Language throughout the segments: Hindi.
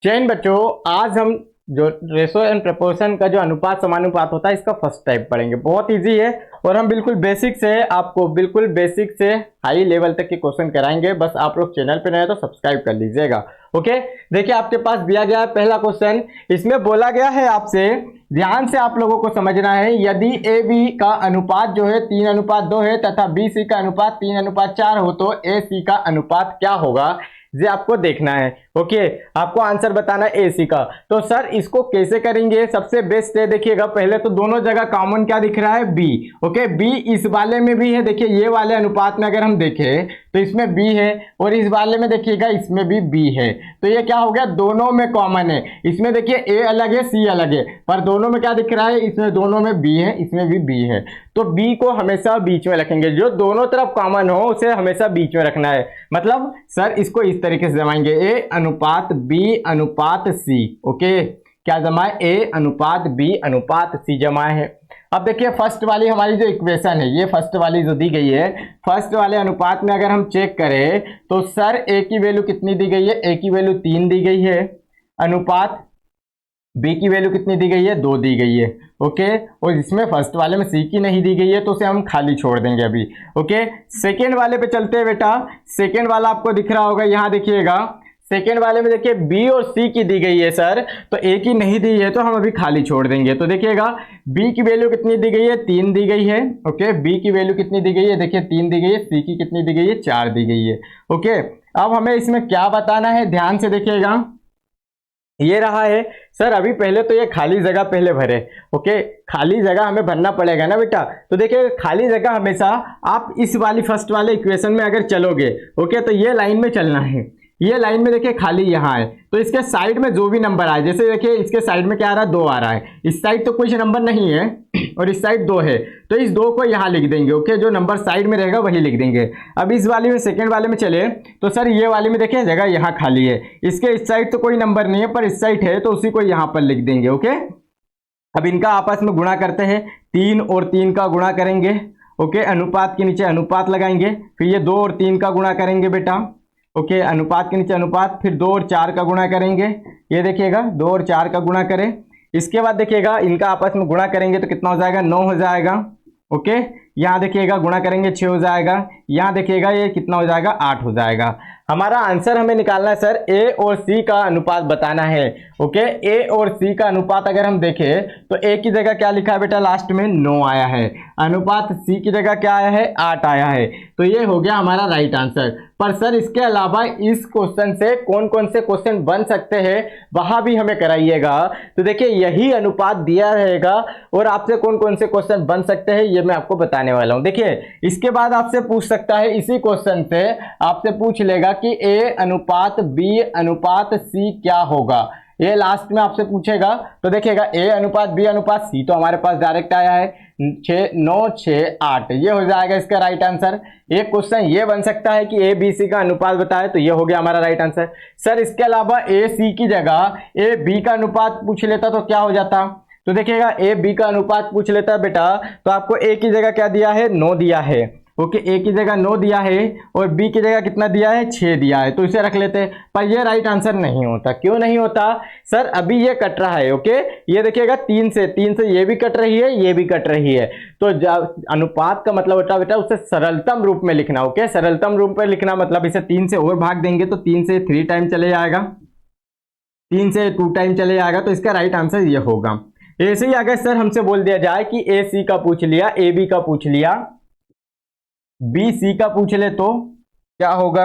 जैन बच्चों, आज हम जो रेशो एंड प्रपोर्शन का जो अनुपात समानुपात होता है इसका फर्स्ट टाइप पढ़ेंगे। बहुत इजी है और हम बिल्कुल बेसिक से आपको बिल्कुल बेसिक से हाई लेवल तक के क्वेश्चन कराएंगे। बस आप लोग चैनल पे नए तो सब्सक्राइब कर लीजिएगा। ओके, देखिए आपके पास दिया गया है पहला क्वेश्चन। इसमें बोला गया है आपसे, ध्यान से आप लोगों को समझना है, यदि ए बी का अनुपात जो है 3:2 है तथा बी सी का अनुपात 3:4 हो तो ए सी का अनुपात क्या होगा, ये आपको देखना है। ओके, आपको आंसर बताना है एसी का। तो सर इसको कैसे करेंगे, सबसे बेस्ट है, देखिएगा पहले तो दोनों जगह कॉमन क्या दिख रहा है, बी। ओके, बी इस वाले में भी है, देखिए ये वाले अनुपात में अगर हम देखें तो इसमें बी है और इस वाले में देखिएगा इसमें भी बी है। तो ये क्या हो गया, दोनों में कॉमन है। इसमें देखिए ए अलग है सी अलग है, पर दोनों में क्या दिख रहा है, इसमें दोनों में बी है, इसमें भी बी है। तो बी को हमेशा बीच में रखेंगे, जो दोनों तरफ कॉमन हो उसे हमेशा बीच में रखना है। मतलब सर इसको इस तरीके से जमाएंगे, ए अनुपात बी अनुपात सी। ओके, क्या जमाए, ए अनुपात बी अनुपात सी जमाए है। अब देखिए फर्स्ट वाली हमारी जो इक्वेशन है, ये फर्स्ट वाली जो दी गई है, फर्स्ट वाले अनुपात में अगर हम चेक करें तो सर ए की वैल्यू कितनी दी गई है, ए की वैल्यू 3 दी गई है, अनुपात बी की वैल्यू कितनी दी गई है, 2 दी गई है। ओके, और इसमें फर्स्ट वाले में सी की नहीं दी गई है तो उसे हम खाली छोड़ देंगे अभी। ओके, सेकेंड वाले पे चलते हैं बेटा। सेकेंड वाला आपको दिख रहा होगा, यहां देखिएगा सेकेंड वाले में देखिए बी और सी की दी गई है सर, तो ए की नहीं दी है तो हम अभी खाली छोड़ देंगे। तो देखिएगा बी की वैल्यू कितनी दी गई है, 3 दी गई है। ओके, बी की वैल्यू कितनी दी गई है, देखिए 3 दी गई है। सी की कितनी दी गई है, 4 दी गई है। ओके, अब हमें इसमें क्या बताना है, ध्यान से देखिएगा, ये रहा है सर। अभी पहले तो ये खाली जगह पहले भरे। ओके, खाली जगह हमें भरना पड़ेगा ना बेटा। तो देखिए खाली जगह हमेशा आप इस वाली फर्स्ट वाले इक्वेशन में अगर चलोगे, ओके, तो ये लाइन में चलना है। ये लाइन में देखिए खाली यहाँ है तो इसके साइड में जो भी नंबर आए, जैसे देखिए इसके साइड में क्या आ रहा है, 2 आ रहा है, इस साइड तो कुछ नंबर नहीं है और इस साइड 2 है, तो इस 2 को यहाँ लिख देंगे। ओके, जो नंबर साइड में रहेगा वही लिख देंगे। अब इस वाली में सेकेंड वाले में चले तो सर ये वाले में देखिए जगह यहाँ खाली है, इसके इस साइड तो कोई नंबर नहीं है पर इस साइड है तो उसी को यहाँ पर लिख देंगे। ओके, अब इनका आपस में गुणा करते हैं, 3 और 3 का गुणा करेंगे। ओके, अनुपात के नीचे अनुपात लगाएंगे, फिर ये 2 और 3 का गुणा करेंगे बेटा। ओके, अनुपात के नीचे अनुपात, फिर 2 और 4 का गुणा करेंगे। ये देखिएगा 2 और 4 का गुणा करें, इसके बाद देखिएगा इनका आपस में गुणा करेंगे तो कितना हो जाएगा, 9 हो जाएगा। ओके, यहाँ देखिएगा गुणा करेंगे 6 हो जाएगा, यहाँ देखिएगा ये कितना हो जाएगा, 8 हो जाएगा। हमारा आंसर हमें निकालना है सर, ए और सी का अनुपात बताना है। ओके, ए और सी का अनुपात अगर हम देखें तो ए की जगह क्या लिखा है बेटा, लास्ट में 9 आया है, अनुपात सी की जगह क्या आया है, 8 आया है। तो ये हो गया हमारा राइट आंसर। पर सर इसके अलावा इस क्वेश्चन से कौन कौन से क्वेश्चन बन सकते हैं वहां भी हमें कराइएगा। तो देखिए यही अनुपात दिया रहेगा और आपसे कौन कौन से क्वेश्चन बन सकते हैं ये मैं आपको बताने वाला हूं। देखिए इसके बाद आपसे पूछ सकता है, इसी क्वेश्चन से आपसे पूछ लेगा कि ए अनुपात बी अनुपात सी क्या होगा, ये लास्ट में आपसे पूछेगा। तो देखिएगा ए अनुपात बी अनुपात सी तो हमारे पास डायरेक्ट आया है 6 9 6 8, ये हो जाएगा इसका राइट आंसर। एक क्वेश्चन ये बन सकता है कि ए बी सी का अनुपात बताए, तो ये हो गया हमारा राइट आंसर। सर इसके अलावा ए सी की जगह ए बी का अनुपात पूछ लेता तो क्या हो जाता, तो देखिएगा ए बी का अनुपात पूछ लेता है बेटा, तो आपको ए की जगह क्या दिया है, 9 दिया है। ओके, ए की जगह 9 दिया है और बी की जगह कितना दिया है, 6 दिया है, तो इसे रख लेते हैं। पर ये राइट आंसर नहीं होता, क्यों नहीं होता सर, अभी ये कट रहा है। ओके, ये देखिएगा 3 से ये भी कट रही है, ये भी कट रही है, तो अनुपात का मतलब होता है बेटा उसे सरलतम रूप में लिखना। ओके, सरलतम रूप में लिखना मतलब इसे 3 से और भाग देंगे तो 3 से 3 टाइम चले जाएगा, 3 से 2 टाइम चले जाएगा, तो इसका राइट आंसर ये होगा। ऐसे ही अगर सर हमसे बोल दिया जाए कि ए सी का पूछ लिया, ए बी का पूछ लिया, बी सी का पूछ ले तो क्या होगा,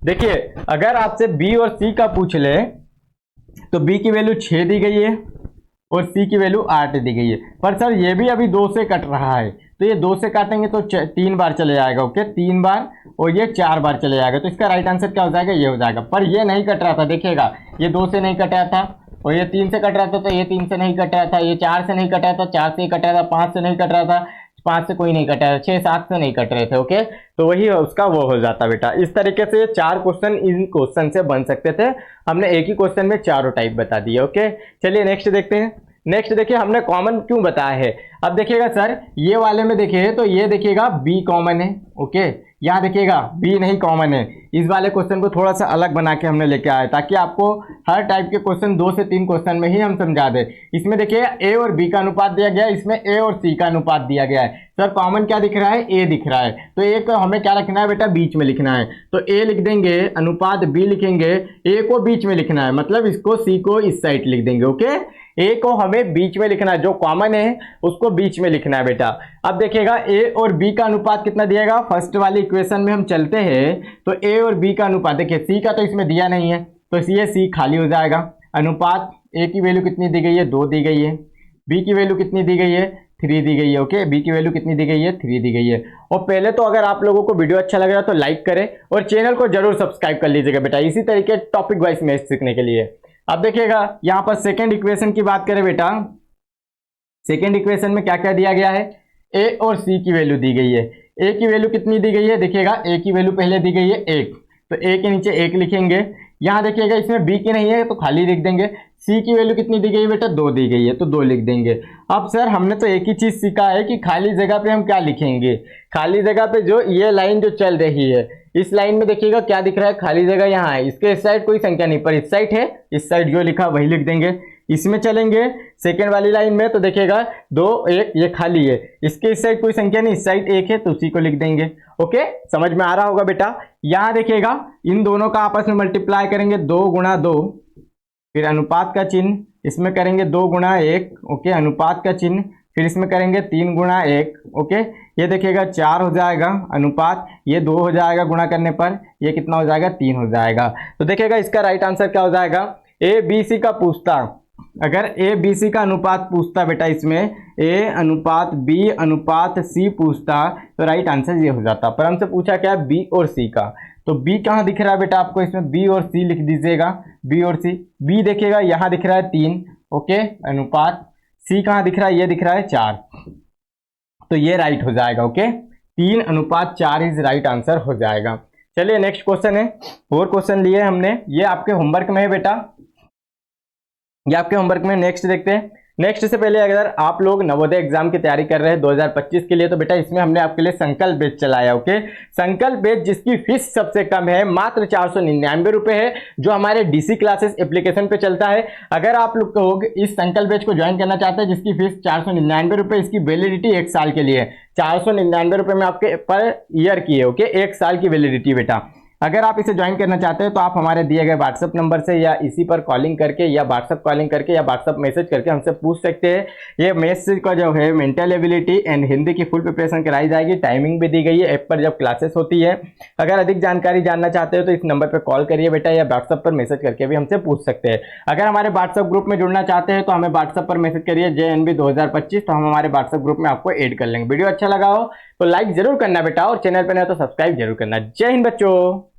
देखिए अगर आपसे बी और सी का पूछ ले तो बी की वैल्यू 6 दी गई है और सी की वैल्यू 8 दी गई है। पर सर ये भी अभी 2 से कट रहा है, तो ये 2 से काटेंगे तो 3 बार चले जाएगा। ओके, 3 बार और ये 4 बार चले जाएगा, तो इसका राइट आंसर क्या हो जाएगा, ये हो जाएगा। पर ये नहीं कट रहा था, देखिएगा ये 2 से नहीं कट रहा था और ये 3 से कट रहा था, तो ये 3 से नहीं कट रहा था, ये 4 से नहीं कट रहा था, 4 से ही कट रहा था, 5 से नहीं कट रहा था, 5 से कोई नहीं कट रहा था, 6 7 से नहीं कट रहे थे। ओके, तो वही उसका वो हो जाता बेटा। इस तरीके से 4 क्वेश्चन इन क्वेश्चन से बन सकते थे, हमने एक ही क्वेश्चन में चारों टाइप बता दिए। ओके, चलिए नेक्स्ट देखते हैं। नेक्स्ट देखिए हमने कॉमन क्यों बताया है। अब देखिएगा सर ये वाले में देखिए तो ये देखिएगा बी कॉमन है, ओके, यहाँ देखिएगा बी नहीं कॉमन है। इस वाले क्वेश्चन को थोड़ा सा अलग बना के हमने लेके आया ताकि आपको हर टाइप के क्वेश्चन 2 से 3 क्वेश्चन में ही हम समझा दें। इसमें देखिए ए और बी का अनुपात दिया गया है, इसमें ए और सी का अनुपात दिया गया है। सर कॉमन क्या दिख रहा है, ए दिख रहा है, तो ए को हमें क्या रखना है बेटा, बीच में लिखना है। तो ए लिख देंगे, अनुपात बी लिखेंगे, ए को बीच में लिखना है, मतलब इसको सी को इस साइड लिख देंगे, ओके। ए को हमें बीच में लिखना है, जो कॉमन है उसको बीच में लिखना है बेटा। अब देखिएगा ए और बी का अनुपात कितना दिएगा, फर्स्ट वाली इक्वेशन में हम चलते हैं तो ए और बी का अनुपात देखिए, सी का तो इसमें दिया नहीं है तो ये सी खाली हो जाएगा। अनुपात ए की वैल्यू कितनी दी गई है, 2 दी गई है, बी की वैल्यू कितनी दी गई है, 3 दी गई है, ओके, बी की वैल्यू कितनी दी गई है, 3 दी गई है। और पहले तो अगर आप लोगों को वीडियो अच्छा लग रहा है तो लाइक करें और चैनल को जरूर सब्सक्राइब कर लीजिएगा बेटा, इसी तरीके टॉपिक वाइज मैथ सीखने के लिए। अब देखिएगा यहाँ पर सेकेंड इक्वेशन की बात करें बेटा, सेकेंड इक्वेशन में क्या क्या दिया गया है, ए और सी की वैल्यू दी गई है। ए की वैल्यू कितनी दी गई है, देखिएगा ए की वैल्यू पहले दी गई है 1, तो ए के नीचे 1 लिखेंगे। यहाँ देखिएगा इसमें बी की नहीं है तो खाली लिख देंगे। सी की वैल्यू कितनी दी गई है बेटा, 2 दी गई है तो 2 लिख देंगे। अब सर हमने तो एक ही चीज सीखा है कि खाली जगह पे हम क्या लिखेंगे, खाली जगह पे जो ये लाइन जो चल रही है, इस लाइन में देखिएगा क्या दिख रहा है, खाली जगह यहाँ है, इसके इस साइड कोई संख्या नहीं पर इस साइड है, इस साइड जो लिखा वही लिख देंगे। इसमें चलेंगे सेकेंड वाली लाइन में तो देखिएगा 2 1 ये खाली है, इसके इस साइड कोई संख्या नहीं, इस साइड 1 है तो उसी को लिख देंगे, ओके, समझ में आ रहा होगा बेटा। यहाँ देखिएगा इन दोनों का आपस में मल्टीप्लाई करेंगे, 2 गुणा 2, फिर अनुपात का चिन्ह, इसमें करेंगे 2 गुणा 1, ओके, अनुपात का चिन्ह, फिर इसमें करेंगे 3 गुणा 1, ओके, ये देखिएगा 4 हो जाएगा, अनुपात ये 2 हो जाएगा, गुणा करने पर ये कितना हो जाएगा, 3 हो जाएगा। तो देखिएगा इसका राइट आंसर क्या हो जाएगा, ए बी सी का पूछता, अगर ए बी सी का अनुपात पूछता बेटा, इसमें ए अनुपात बी अनुपात सी पूछता तो राइट आंसर ये हो जाता, पर हमसे पूछा क्या, बी और सी का। तो बी कहाँ दिख रहा है बेटा आपको, इसमें बी और सी लिख दीजिएगा, बी और सी। बी देखिएगा यहाँ दिख रहा है 3, ओके, अनुपात, सी कहाँ दिख रहा है, ये दिख रहा है 4, तो ये राइट हो जाएगा, ओके, 3 अनुपात 4 इज राइट आंसर हो जाएगा। चलिए नेक्स्ट क्वेश्चन है, 4 क्वेश्चन लिए हमने, ये आपके होमवर्क में है बेटा, ये आपके होमवर्क में। नेक्स्ट देखते हैं। नेक्स्ट से पहले अगर आप लोग नवोदय एग्जाम की तैयारी कर रहे हैं 2025 के लिए, तो बेटा इसमें हमने आपके लिए संकल्प बैच चलाया, ओके। संकल्प बैच जिसकी फीस सबसे कम है, मात्र 499 रुपए है, जो हमारे डीसी क्लासेस एप्लीकेशन पे चलता है। अगर आप लोग इस संकल्प बैच को ज्वाइन करना चाहते हैं जिसकी फीस 499 रुपए, इसकी वैलिडिटी 1 साल के लिए, 499 रुपए में आपके पर ईयर की है, ओके, 1 साल की वैलिडिटी बेटा। अगर आप इसे ज्वाइन करना चाहते हैं तो आप हमारे दिए गए व्हाट्सएप नंबर से या इसी पर कॉलिंग करके या व्हाट्सएप कॉलिंग करके या व्हाट्सएप मैसेज करके हमसे पूछ सकते हैं। ये मैसेज का जो है मेंटल एबिलिटी एंड हिंदी की फुल प्रिपरेशन कराई जाएगी, टाइमिंग भी दी गई है ऐप पर जब क्लासेस होती है। अगर अधिक जानकारी जानना चाहते हो तो इस नंबर पर कॉल करिए बेटा, या व्हाट्सएप पर मैसेज करके भी हमसे पूछ सकते हैं। अगर हमारे व्हाट्सएप ग्रुप में जुड़ना चाहते हैं तो हमें व्हाट्सएप पर मैसेज करिए JNB 2025, तो हम हमारे व्हाट्सएप ग्रुप में आपको ऐड कर लेंगे। वीडियो अच्छा लगा हो तो लाइक जरूर करना बेटा, और चैनल पर नहीं तो सब्सक्राइब जरूर करना। जय हिंद बच्चों।